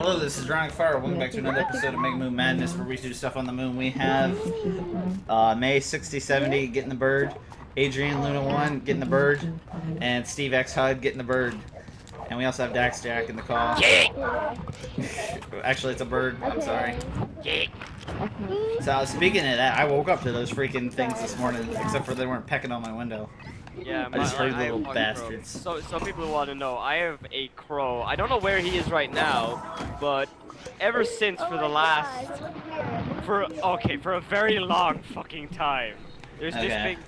Hello, this is Dronic Fire. Welcome back to another episode of Mega Moon Madness, where we do stuff on the moon. We have May 6070 getting the bird, Adrian Luna 1 getting the bird, and Steve X HUD getting the bird. And we also have Dax Jack in the call. Actually, it's a bird. I'm sorry. So, speaking of that, I woke up to those freaking things this morning, except for they weren't pecking on my window. Yeah, I just heard I little have bastards. So some people want to know. I have a crow. I don't know where he is right now, but ever since for a very long fucking time, there's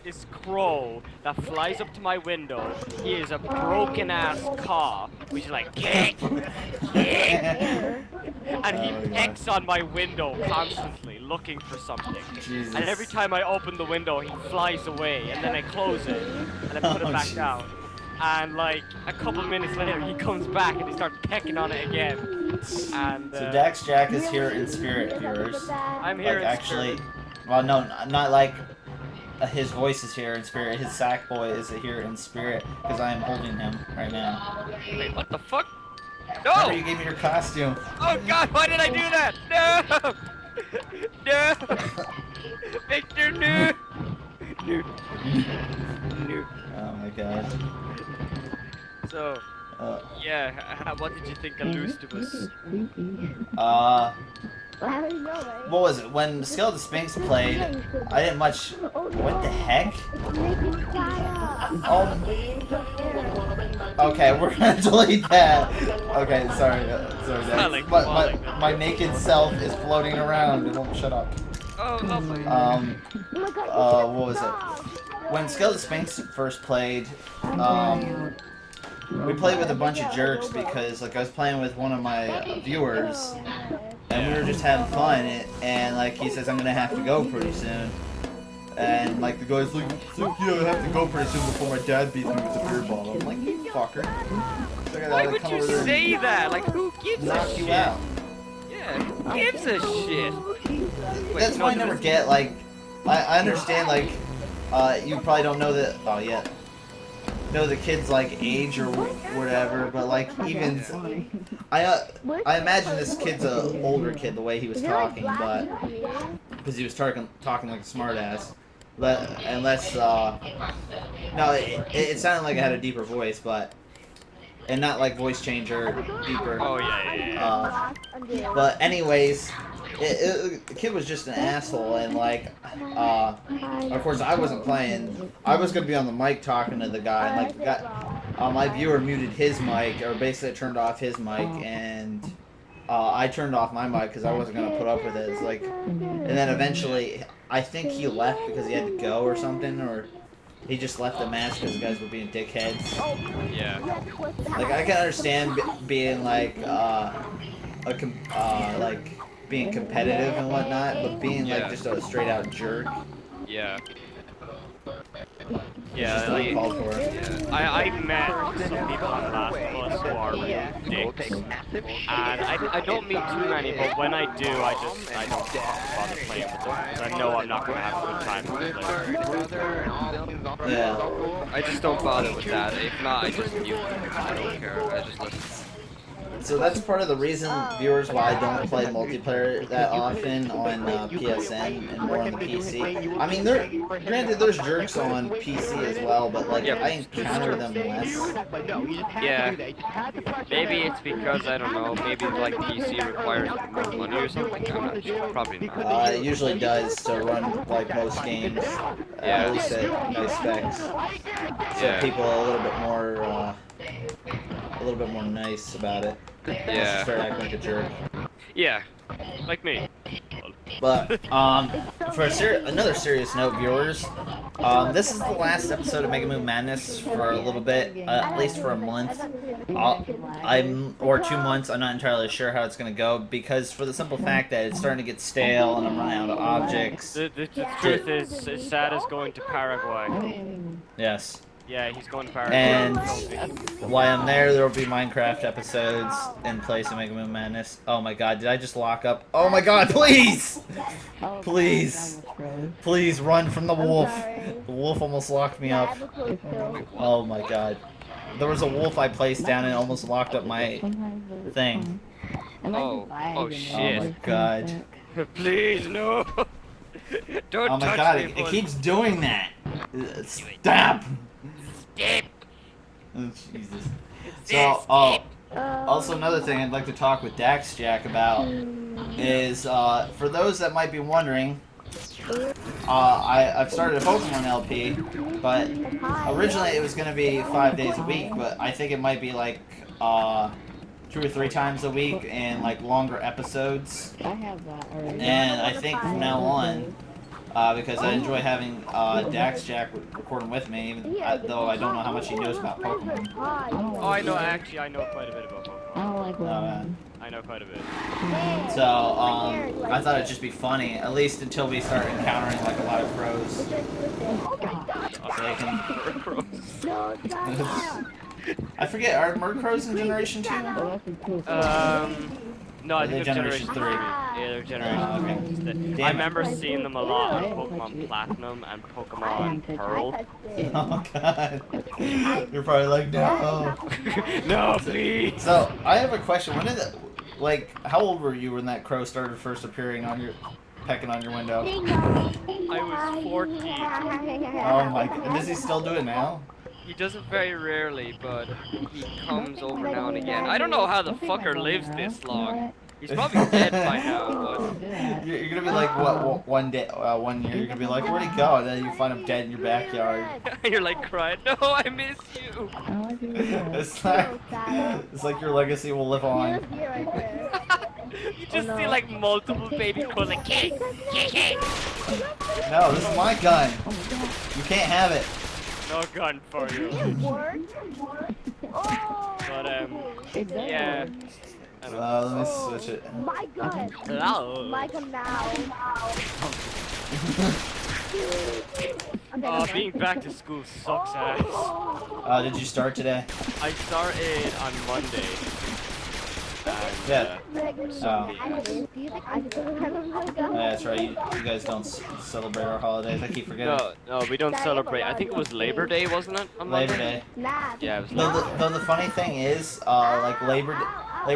this crow that flies up to my window. He is a broken ass caw, which is like kick, kick, and he pecks on my window constantly, looking for something. Jesus. And every time I open the window, he flies away, and then I close it, and I put it back down. And like a couple minutes later, he comes back and he starts pecking on it again. And so Dax Jack is here in spirit, viewers. I'm here like, in actually, spirit. well, no, not like his voice is here in spirit. His sack boy is here in spirit because I am holding him right now. Wait, what the fuck? No! Remember you gave me your costume. Oh god, why did I do that? No! No! Victor, no! No. No. Oh my god. So, yeah, what did you think of Loostivus? What was it? When Skeleton Sphinx played, I didn't much. What the heck? Oh. Okay, we're gonna delete that. Okay, sorry, sorry, Dax. My naked self is floating around. It won't shut up. Oh, lovely. What was it? When Skeleton Sphinx first played, we played with a bunch of jerks because, like, I was playing with one of my viewers, and we were just having fun, and like, he says, I'm gonna have to go pretty soon. And, like, the guy's like, yeah, I have to go pretty soon before my dad beats me with a beer bottle. I'm like, you fucker. So Why would you say that? Like, who gives a shit? You out. Yeah, who gives a shit? Wait, That's why I never get, like, I understand, like, you probably don't know that, know the kid's, like, age or whatever, but, like, even, I imagine this kid's a older kid the way he was talking, but, because he was talking like a smartass, but, unless, no, it sounded like it had a deeper voice, but, and not like voice changer, deeper. Oh, yeah. But anyways, the kid was just an asshole, and like, of course I wasn't playing. I was gonna be on the mic talking to the guy, and like, the guy, my viewer muted his mic, or basically turned off his mic, and I turned off my mic because I wasn't gonna put up with it. It's like, and then eventually, I think he left because he had to go or something, or he just left the match because the guys were being dickheads. Yeah. Like, I can understand being like, like being competitive and whatnot, but being like just a straight out jerk. Yeah. Just like, called for it. yeah. I met some people on Last of Us who are real dicks, and I don't meet too many, but when I do, I don't bother playing with them, because I know I'm not gonna have a good time with them. Yeah. I just don't bother with that. If not, I just mute them. I don't care. I just listen. So that's part of the reason, viewers, why I don't play multiplayer that often on PSN and more on the PC. I mean, granted, there's jerks on PC as well, but like, I encounter them less. Yeah. Maybe it's because, I don't know, maybe like PC requires more money or something. I'm not sure. Probably not. It usually does to run like most games, at least at nice specs. So people are a little bit more nice about it. Yeah. Start acting like a jerk. Yeah, like me. But for another serious note, viewers, this is the last episode of Mega Moon Madness for a little bit, at least for a month. Or 2 months. I'm not entirely sure how it's gonna go, because for the simple fact that it's starting to get stale and I'm running out of objects. The truth is, Sad is going to Paraguay. Yes. Yeah, he's going to Paraguay. And while I'm there will be Minecraft episodes in place of Mega Moon Madness. Oh my god, did I just lock up? Oh my god, please! Please! Please run from the wolf. The wolf almost locked me up. Oh my god. There was a wolf I placed down and almost locked up my thing. Oh shit. Oh my god. Please, no. Don't Oh my touch god, me, it bud. keeps doing that. Stop! Skip. Oh, Jesus. Yes, So, also another thing I'd like to talk with Dax Jack about is, for those that might be wondering, I've started a Pokemon LP, but originally it was going to be 5 days a week, but I think it might be like, 2 or 3 times a week and like longer episodes. And I think from now on, because I enjoy having Dax Jack recording with me, even though I don't know how much he knows about Pokemon. Oh, I know. Actually, I know quite a bit about Pokemon. I know quite a bit. So, I thought it'd just be funny, at least until we start encountering like a lot of crows. So they can... I forget, are Murkrows in Generation 2? No, I think they're they're Generation 3. Yeah, they're Generation 3. Okay. I remember seeing them a lot on Pokemon Platinum and Pokemon Pearl. Oh god. You're probably like, no. No, please. So, I have a question. When did it, like, how old were you when that crow started first appearing on your, pecking on your window? I was 14. Oh my god. Does he still do it now? He does it very rarely, but he comes over now and again. I don't know how the fucker lives this long. He's probably dead by now, but... You're gonna be like, what, one day, 1 year, you're gonna be like, where'd he go? And then you find him dead in your backyard. You're like crying, no, I miss you. It's like your legacy will live on. You just see like multiple baby crows like, Kitty, Kitty. No, this is my gun. You can't have it. No gun for you. But yeah. Let me switch it. My gun. Hello. My gun now. Oh, being back to school sucks ass. Did you start today? I started on Monday. And, Yeah. Sunday. Yeah, that's right. You guys don't celebrate our holidays. I keep forgetting. No, we don't celebrate. I think it was Labor Day, wasn't it? On Monday? Labor Day. Yeah, it was Labor Day. Though the funny thing is, like Labor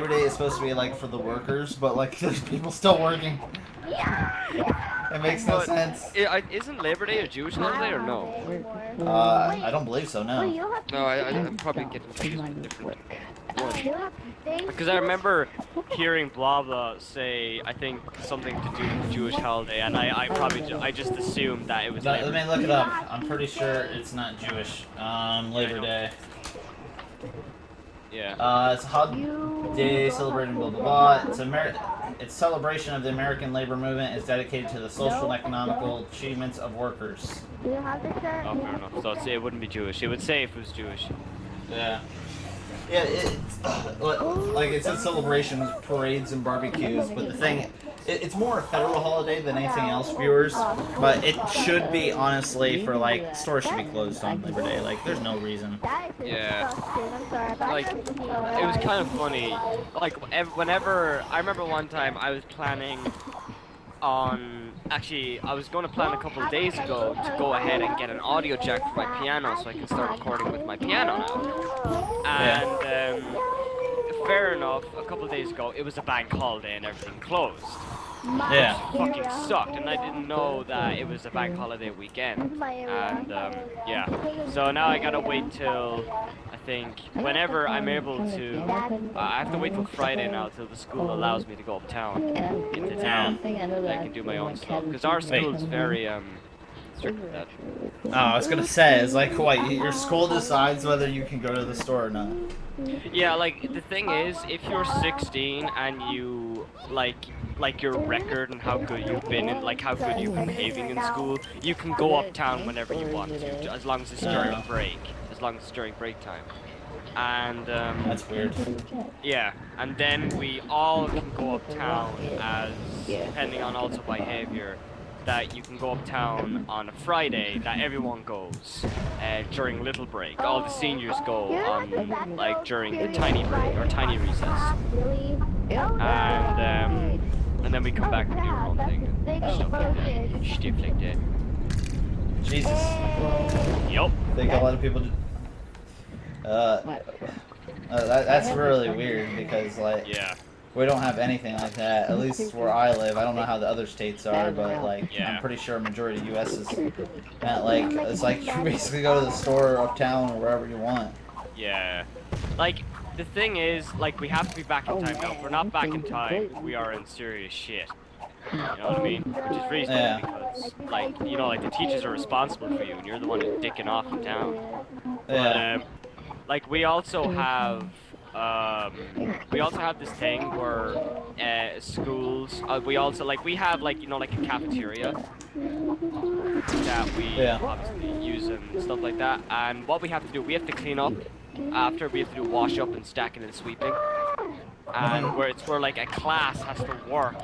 Day is supposed to be like for the workers, but like there's people still working. It makes no sense. Isn't Labor Day a Jewish holiday or no? I don't believe so. No. No, I'm probably getting confused with different one. Because I remember hearing blah blah say, I think something to do with the Jewish holiday, and I just assumed that it was Labor Day. Let me look it up. I'm pretty sure it's not Jewish. Labor Day. Yeah. It's a holiday celebrating blah blah blah. It's celebration of the American labor movement. It's dedicated to the social and economical achievements of workers. Do you have the shirt? Oh, fair enough. So it wouldn't be Jewish. It would say if it was Jewish. Yeah. Yeah, it's like it said celebrations, parades, and barbecues, but the thing, it's more a federal holiday than anything else, viewers, but it should be, honestly, for, like, stores should be closed on Labor Day, like, there's no reason. Yeah. Like, it was kind of funny, like, whenever, I remember one time I was planning on, actually, I was going to plan a couple of days ago to go ahead and get an audio jack for my piano so I can start recording with my piano now. And, fair enough, a couple of days ago, it was a bank holiday and everything closed. Yeah. Which fucking sucked, and I didn't know that it was a bank holiday weekend. And, yeah. So now I gotta wait till, I think, whenever I'm able to, I have to wait till Friday now till the school allows me to go uptown, into town, and I can do my own stuff. Because our school's very, strict with that. Oh, I was gonna say, it's like, what, your school decides whether you can go to the store or not. Yeah, like, the thing is, if you're 16 and you, like your record and how good you've been and, like, how good you've been behaving in school, you can go uptown whenever you want to, as long as it's during break, as long as it's during break time. And, that's weird. Yeah, and then we all can go uptown as, depending on also behavior, that you can go uptown on a Friday, that everyone goes during little break. All the seniors go on, like, during the tiny break, or tiny recess. And then we come back and do our own thing, and stuff like that. Stuff like that. Jesus. Yup. I think a lot of people do. That's really weird, because, like... Yeah. We don't have anything like that. At least where I live. I don't know how the other states are, but like Yeah. I'm pretty sure a majority of the U.S. is not like it's like you basically go to the store uptown or wherever you want. Yeah. Like, the thing is, like, we have to be back in time now. If we're not back in time, we are in serious shit. You know what I mean? Which is reasonable Yeah. because, like, you know, like, the teachers are responsible for you and you're the one who's dicking off in town. Yeah. But, like, we also have this thing where, schools, we also, like, we have, like, you know, like a cafeteria that we Yeah. obviously use and stuff like that. And what we have to do, we have to clean up after, we have to do wash up and stacking and sweeping. And where it's where like a class has to work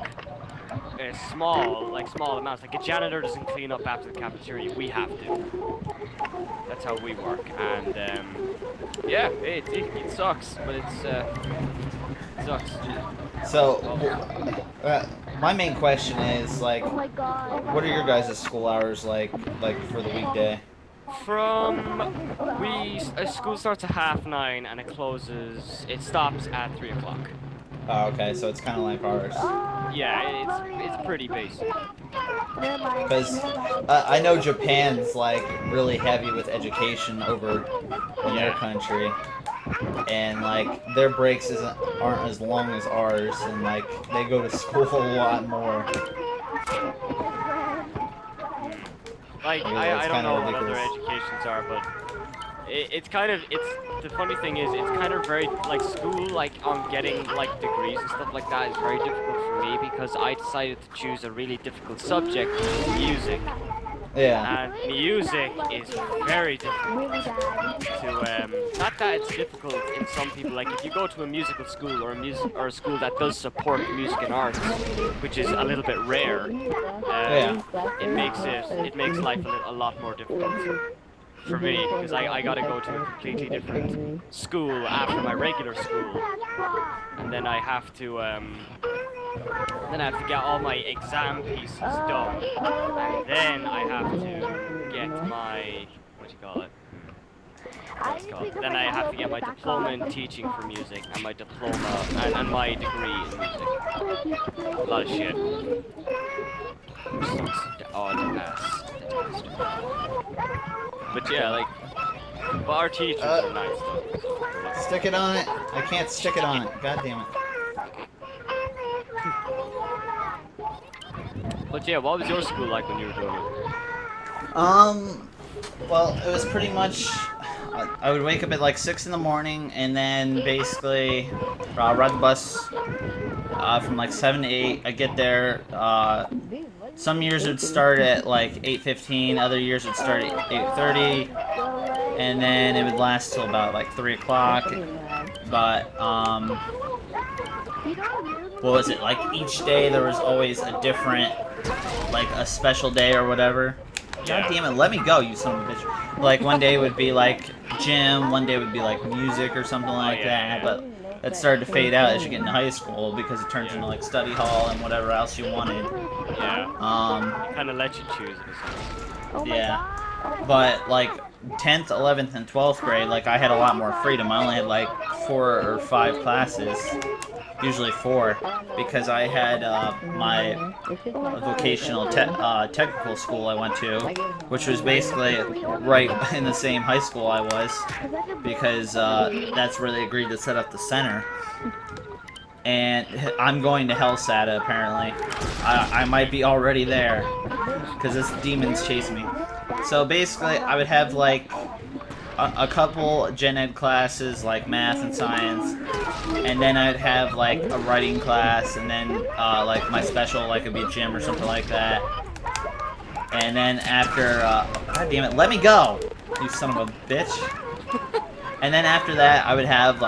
small amounts. Like a janitor doesn't clean up after the cafeteria, we have to. That's how we work. And yeah, it sucks, but it sucks. So, my main question is like, Oh my god. what are your guys' school hours like for the weekday? School starts at 9:30 and it stops at 3 o'clock. Oh, okay, so it's kind of like ours. Yeah, it's pretty basic. Because I know Japan's like really heavy with education over in their country, and like their breaks aren't as long as ours, and like they go to school a lot more. Like Yeah, it's I don't kinda know what other ridiculous. educations are, but it's the funny thing is it's kind of very like school like on getting like degrees and stuff like that is very difficult for me because I decided to choose a really difficult subject, music. Yeah. And music is very difficult Really bad. to not that it's difficult in some people, like if you go to a musical school or a school that does support music and arts, which is a little bit rare, it makes life a lot more difficult for me because I gotta go to a completely different school after my regular school, and then I have to get all my exam pieces done, and then I have to get my then I have to get my diploma in teaching for music and my diploma and my degree in music. A lot of shit. Odd ass. But yeah, like, but our teachers are nice though. Stick it on it. I can't stick it on it. God damn it. But yeah, what was your school like when you were doing it? Well, it was pretty much. I would wake up at like 6 in the morning and then basically ride the bus from like 7 to 8. I get there. Some years it would start at like 8:15. Other years it would start at 8:30, and then it would last till about like 3 o'clock. But what was it like? Each day there was always a different, like a special day or whatever. God damn it, let me go, you son of a bitch. Like, one day would be, like, gym, one day would be, like, music or something like that, but that started to fade out as you get into high school because it turns into, like, study hall and whatever else you wanted. Yeah. It kind of let you choose in a sense. Yeah. But, like, 10th, 11th, and 12th grade, like, I had a lot more freedom. I only had, like, 4 or 5 classes. Usually 4, because I had my vocational technical school I went to, which was basically right in the same high school I was, because that's where they agreed to set up the center. And I'm going to Hellsata, apparently. I might be already there, because this demon's chasing me. So basically, I would have, like, a couple gen ed classes, like math and science, and then I'd have, like, a writing class, and then, like, my special, like, it'd be gym or something like that. And then after, god damn it, let me go, you son of a bitch. And then after that, I would have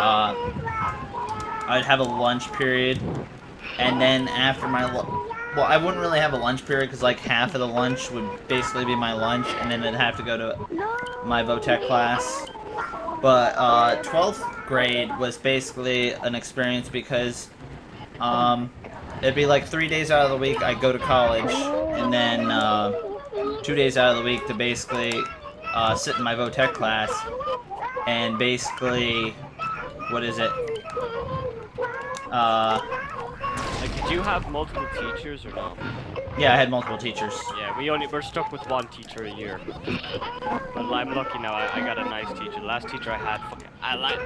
a lunch period, and then after my well, I wouldn't really have a lunch period because like half of the lunch would basically be my lunch, and then I'd have to go to my Votech class. But 12th grade was basically an experience because it'd be like 3 days out of the week I'd go to college, and then 2 days out of the week to basically sit in my Votech class, and basically, what is it? Did you have multiple teachers or no? Yeah, I had multiple teachers. Yeah, we're stuck with one teacher a year. But I'm lucky now. I got a nice teacher. The last teacher I had,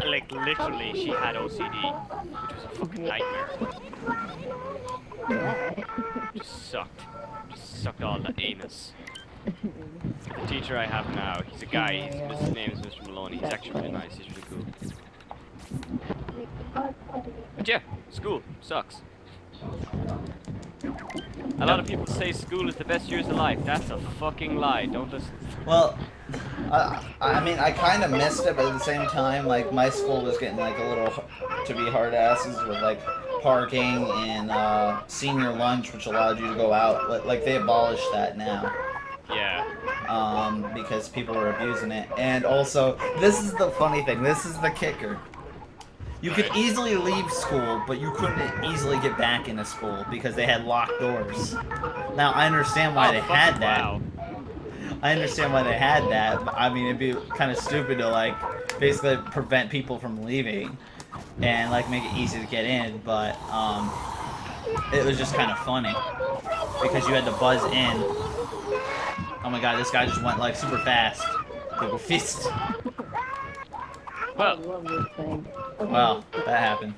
like literally, she had OCD, which was a fucking nightmare. Just sucked. Just sucked all the anus. The teacher I have now, he's a guy. His name is Mr. Maloney. He's actually really nice. He's really cool. But yeah, school sucks. A lot of people say school is the best years of life. That's a fucking lie. Don't listen. Well, I mean, I kind of missed it, but at the same time, like, my school was getting, like, a little to be hard asses with, like, parking and senior lunch, which allowed you to go out. Like, they abolished that now. Yeah. Because people were abusing it. And also, this is the funny thing. This is the kicker. You could easily leave school, but you couldn't easily get back into school because they had locked doors. Now, I understand why they had that. Wow. I understand why they had that, but I mean, it'd be kind of stupid to, like, basically prevent people from leaving and, like, make it easy to get in, but, it was just kind of funny because you had to buzz in. Oh my god, this guy just went, like, super fast. Double fist. Well, Well, that happened.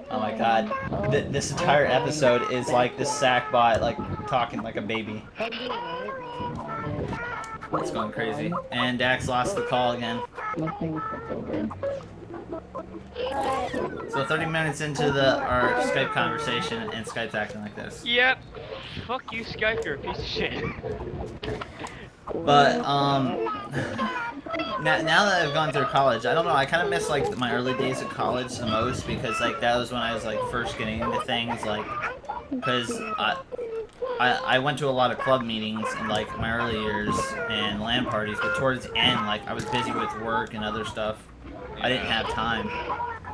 Oh my god. This entire episode is like this Sackbot, like, talking like a baby. It's going crazy. And Dax lost the call again. So 30 minutes into our Skype conversation, and Skype's acting like this. yep. Fuck you, Skype, you're a piece of shit. But, now that I've gone through college, I don't know, I kind of miss, like, my early days of college the most, because, like, that was when I was, like, first getting into things, like, because I went to a lot of club meetings in, like, my early years and LAN parties, but towards the end, like, I was busy with work and other stuff. I didn't have time.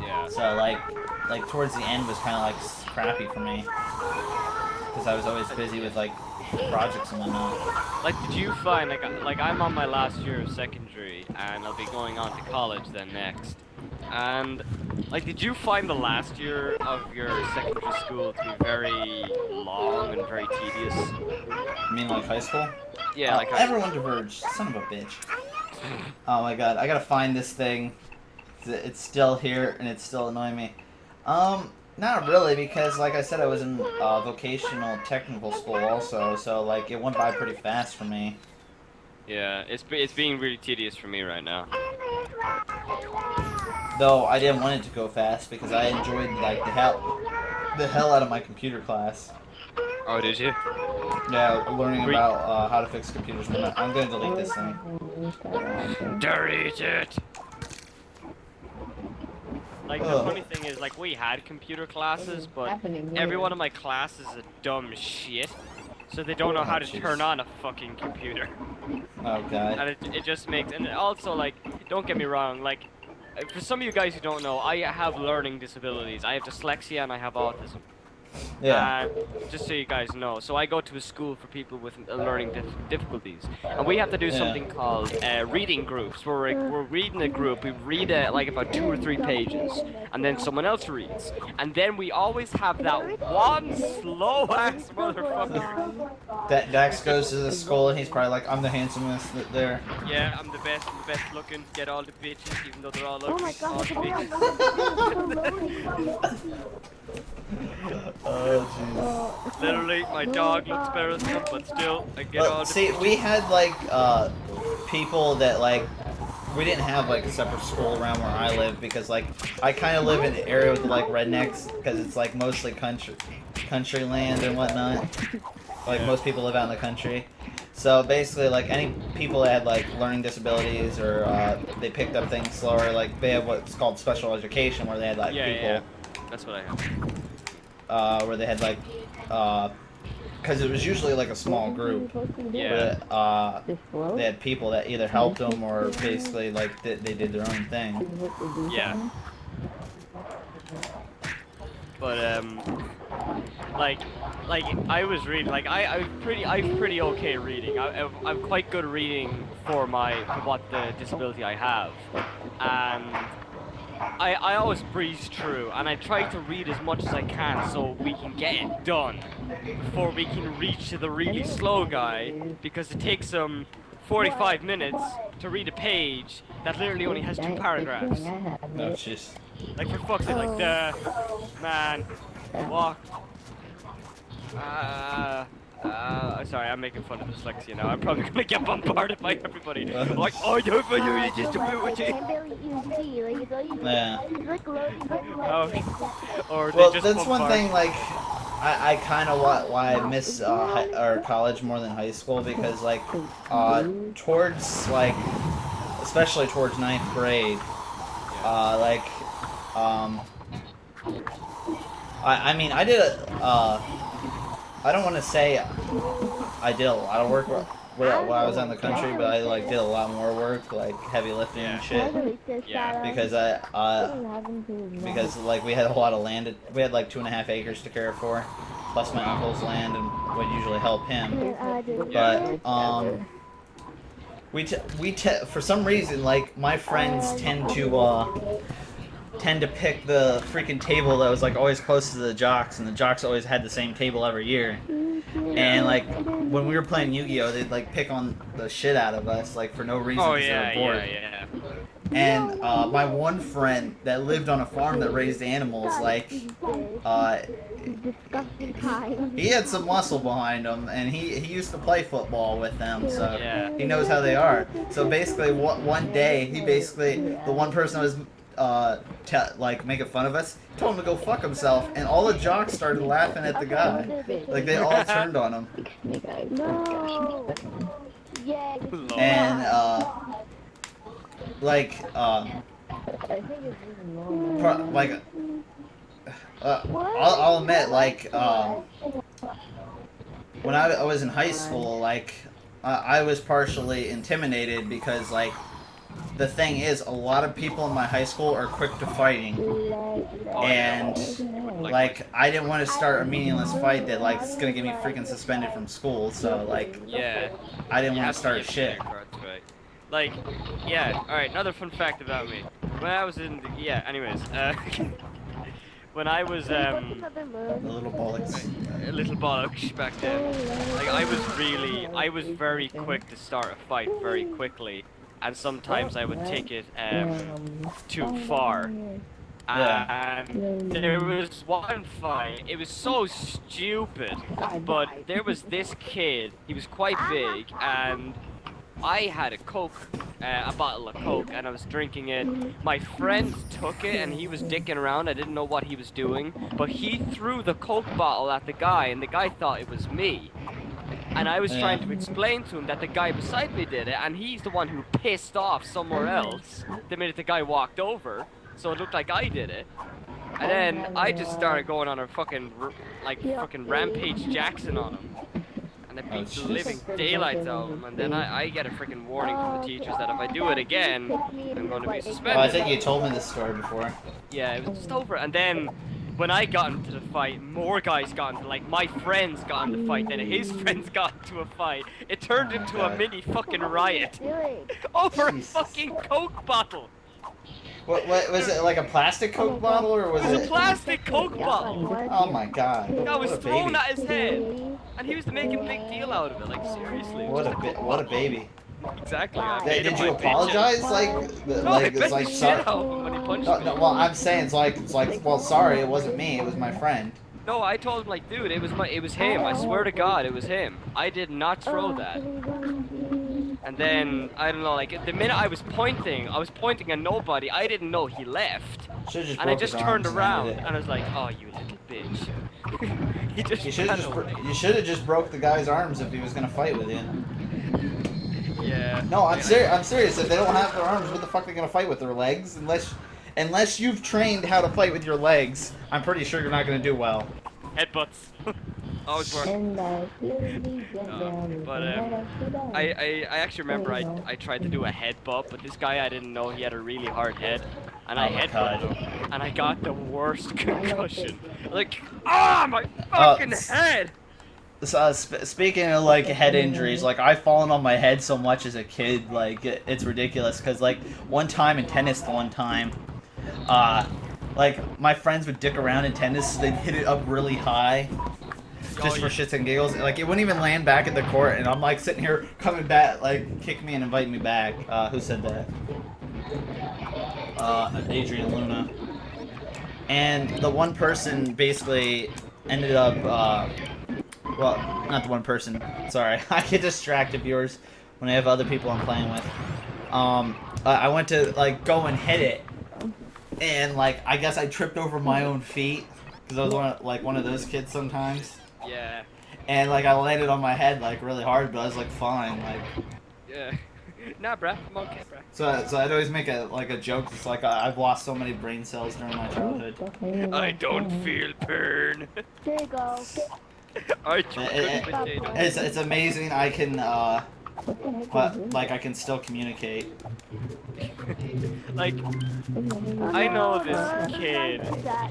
Yeah. So, like towards the end was kind of, like, crappy for me, because I was always busy with, like, projects and whatnot. Like, did you find, like I'm on my last year of secondary, and I'll be going on to college then next. And, like, did you find the last year of your secondary school to be very long and very tedious? You mean, like, high school? Yeah, like everyone diverged. Son of a bitch. Oh my god, I gotta find this thing. It's still here, and it's still annoying me. Not really, because, like I said, I was in vocational technical school also, so, like, it went by pretty fast for me. Yeah, it's being really tedious for me right now. Though I didn't want it to go fast, because I enjoyed, like, the hell out of my computer class. Oh, did you? Yeah, learning about how to fix computers. I'm gonna delete this thing. Delete it! Like, the funny thing is, like, we had computer classes, but every one of my classes is a dumb shit. So they don't know how to turn on a fucking computer. Oh, God. And it just makes... And also, like, don't get me wrong, like, for some of you guys who don't know, I have learning disabilities. I have dyslexia and I have autism. Yeah. Just so you guys know. So I go to a school for people with learning difficulties. And we have to do something called reading groups, where we're reading a group. We read like about 2 or 3 pages, and then someone else reads. And then we always have that one slow-ass motherfucker. Dax goes to the school, and he's probably like, I'm the handsomest there. Yeah, I'm the best looking. Get all the bitches, even though they're all ugly. Oh my god, Oh, jeez. Literally, my dog looks better than them, but still, I get all the See, we had, like, people that, like, we didn't have, like, a separate school around where I live, because, like, I kind of live in an area with, like, rednecks, because it's, like, mostly country land and whatnot. Like, most people live out in the country. So, basically, like, any people that had, like, learning disabilities, or, they picked up things slower, like, they have what's called special education, where they had, like, people... Yeah. That's what I have. Where they had, like, because it was usually, like, a small group. Yeah. But, they had people that either helped them or basically, like, they did their own thing. Yeah. But, like, I was reading, like, I'm pretty okay reading. I'm quite good reading for what the disability I have. And, I always breeze through, and I try to read as much as I can so we can get it done before we can reach to the really slow guy, because it takes him 45 minutes to read a page that literally only has 2 paragraphs. Oh, jeez. Like, for fuck's sake, like, the man walk. Sorry, I'm making fun of dyslexia now. I'm probably gonna get bombarded by everybody. Like, oh, you're just a Yeah. Or they Well, just that's one bombard- thing, like, I kind of why I miss or college more than high school, because, like, towards, like, especially towards ninth grade, like, I mean, I did I don't want to say I did a lot of work while I was in the country, but I, like, did a lot more work, like, heavy lifting and shit. Yeah. Because because like we had a lot of land, we had like 2.5 acres to care for, plus my uncle's land, and would usually help him. But for some reason, like, my friends tend to pick the freaking table that was, like, always close to the jocks, and the jocks always had the same table every year. And, like, when we were playing Yu-Gi-Oh, they'd, like, pick on the shit out of us, like, for no reason, Oh because yeah, they were bored. yeah. And my one friend that lived on a farm that raised animals, like, he had some muscle behind him, and he used to play football with them, so Yeah. he knows how they are. So basically, one day, the one person that was like, making fun of us, told him to go fuck himself, and all the jocks started laughing at the guy. Like, they all turned on him. No. Yeah. And like I'll admit, like, when I was in high school, like, I was partially intimidated because, like, the thing is, a lot of people in my high school are quick to fighting, and, like, I didn't want to start a meaningless fight that, like, is gonna get me freaking suspended from school, so, like, Yeah. I didn't want have to start get shit. your cards right. Like, yeah, alright, another fun fact about me. When I was in the, anyways, when I was, The little bollocks. a little bollocks back then, like, I was very quick to start a fight very quickly, and sometimes I would take it, too far. Yeah. And there was one fight, it was so stupid, but there was this kid, he was quite big, and I had a bottle of Coke, and I was drinking it. My friend took it, and he was dicking around. I didn't know what he was doing, but he threw the Coke bottle at the guy, and the guy thought it was me. And I was trying to explain to him that the guy beside me did it, and he's the one who pissed off somewhere else the minute the guy walked over, so it looked like I did it. And then I just started going on a fucking Rampage Jackson on him. And I beat the living daylights out of him, and then I get a freaking warning from the teachers that if I do it again, I'm going to be suspended. Oh, I think you told me this story before. Yeah, it was just over. And then when I got into the fight, more guys got into, like, my friends got into the fight, then his friends got into a fight. It turned into a mini fucking riot over a fucking Coke bottle. What was it, like a plastic Coke bottle, or was It was a it? plastic Coke bottle. Oh my god! That was What a thrown baby! at his head, and he was making a big deal out of it. Like, seriously. What a baby! Exactly. I Did made him you my bitch. apologize? Like, No, I like, bet it's like, the shit sorry. out of him when he punched No, me. no, well, I'm saying it's like, well, sorry, it wasn't me, it was my friend. No, I told him, like, dude, it was him. I swear to God, it was him. I did not throw that. And then, I don't know, like, the minute I was pointing at nobody. I didn't know he left. Should've just And I broke his just turned arms around, ended it. and I was like, oh, you little bitch. He just You should ran have away. just broke the guy's arms if he was gonna fight with you. Yeah. No, I'm serious. If they don't have their arms, what the fuck are they gonna fight with their legs? Unless you've trained how to fight with your legs, I'm pretty sure you're not gonna do well. Headbutts. Always work. I actually remember I tried to do a headbutt, but this guy, I didn't know he had a really hard head, and I headbutted him, and I got the worst concussion. Like, my fucking head! So, speaking of, like, head injuries, like, I've fallen on my head so much as a kid, like, it's ridiculous, because, like, one time in tennis, like my friends would dick around in tennis, so they'd hit it up really high. Just for shits and giggles. Like, it wouldn't even land back at the court, and I'm like sitting here coming back, like, kick me and invite me back. Who said that? Adrian Luna. And the one person basically ended up, well, not the one person, sorry. I get distracted, viewers, when I have other people I'm playing with. I went to, like, go and hit it, and, like, I guess I tripped over my own feet, because I was one of those kids sometimes. Yeah. And like I landed on my head like really hard, but I was like fine, like. Yeah. Nah, bruh. I'm okay, bruh. So I'd always make a joke. It's like I've lost so many brain cells during my childhood. I don't feel pain. There you go. It's amazing. I can but I can still communicate. Like, I know this kid.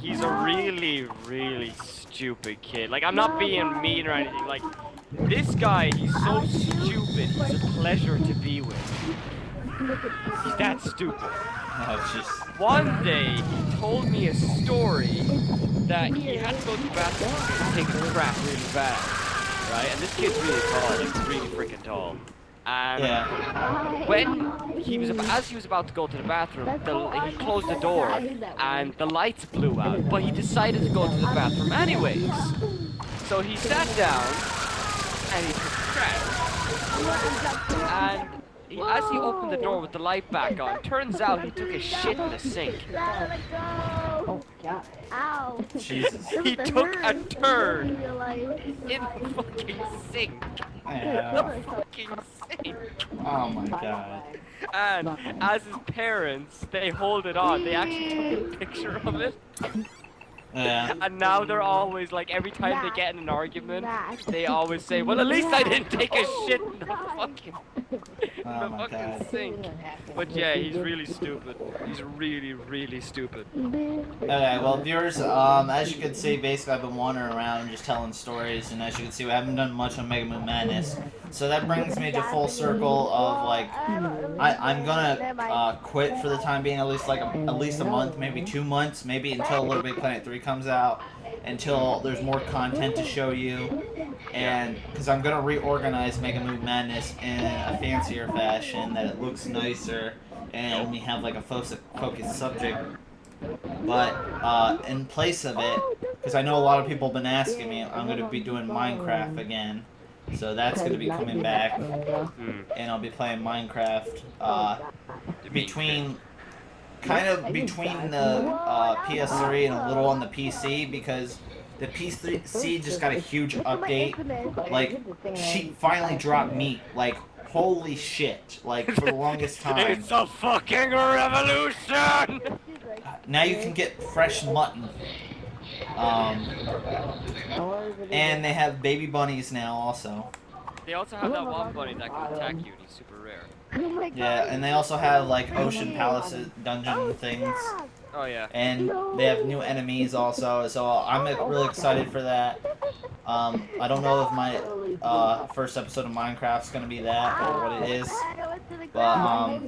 He's a really, really stupid kid. Like, I'm not being mean or anything. Like, this guy, he's so stupid. He's a pleasure to be with. He's that stupid. Oh, jeez. One day, he told me a story that he had to go to the bathroom to take a crap really bad. Right? And this kid's really tall. Like, he's really freaking tall. And when he was as he was about to go to the bathroom, he closed the door and the lights blew out. But he decided to go to the bathroom anyways. So he sat down and he took a crap. And as he opened the door with the light back on, turns out he took a shit in the sink. Oh, God. Ow. Jesus. He took a turd in the fucking sink. Yeah. The fucking sink. Oh my god. And as his parents, they hold it on. They actually took a picture of it. Yeah. And now they're always like, every time they get in an argument, they always say, well, at least I didn't take a shit in the fucking, Oh my god. sink. But yeah, he's really stupid. He's really, really stupid. Okay, well, viewers, as you can see, basically I've been wandering around just telling stories, and as you can see, we haven't done much on Mega Moon Madness. So that brings me to full circle of, like, I'm gonna quit for the time being, at least a month, maybe 2 months, maybe until Little Big Planet 3 comes out, until there's more content to show you, and because I'm gonna reorganize Mega Moon Madness in a fancier fashion that it looks nicer and we have like a focused subject. But in place of it, because I know a lot of people have been asking me, I'm gonna be doing Minecraft again. So that's going to be coming back, and I'll be playing Minecraft between the PS3 and a little on the PC, because the PC just got a huge update. Like, she finally dropped meat. Like, holy shit. Like, for the longest time. It's a fucking revolution! Now you can get fresh mutton. And they have baby bunnies now also. They also have that one bunny that can attack you and he's super rare. Yeah, and they also have like Ocean Palace dungeon things. Oh yeah. And they have new enemies also, so I'm really excited for that. I don't know if my first episode of Minecraft's gonna be that or what it is, but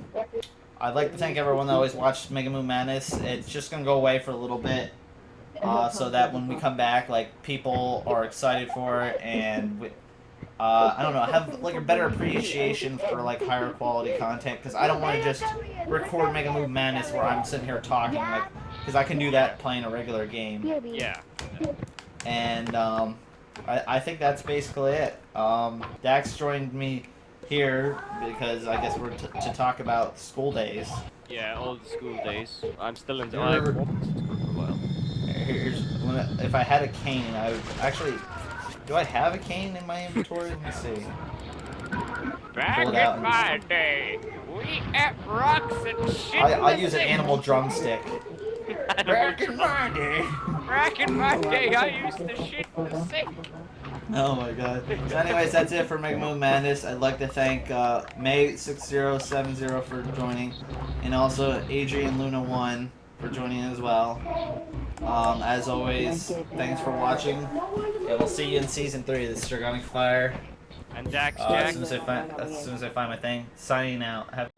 I'd like to thank everyone that always watched Mega Moon Madness. It's just gonna go away for a little bit. So that when we come back, like, people are excited for it, and I don't know, have like a better appreciation for like higher quality content, because I don't want to just record Mega Moon Madness where I'm sitting here talking, like, because I can do that playing a regular game. Yeah. And I think that's basically it. Dax joined me here because I guess we're to talk about school days. Yeah, all the school days. I'm still in the You're- for a while. If I had a cane, I would actually. Do I have a cane in my inventory? Let me see. Back Pull it out in and my day, we ate rocks and shit. I use an animal drumstick. Back in my day. Back in my day, I used to shit in the sink. Oh my god. So anyways, that's it for Mega Moon Madness. I'd like to thank May6070 for joining, and also Adrian Luna 1 for joining as well. As always, thanks for watching, and we'll see you in Season 3 of the Stragonic Fire. And Dax As soon as I find my thing. Signing out. Have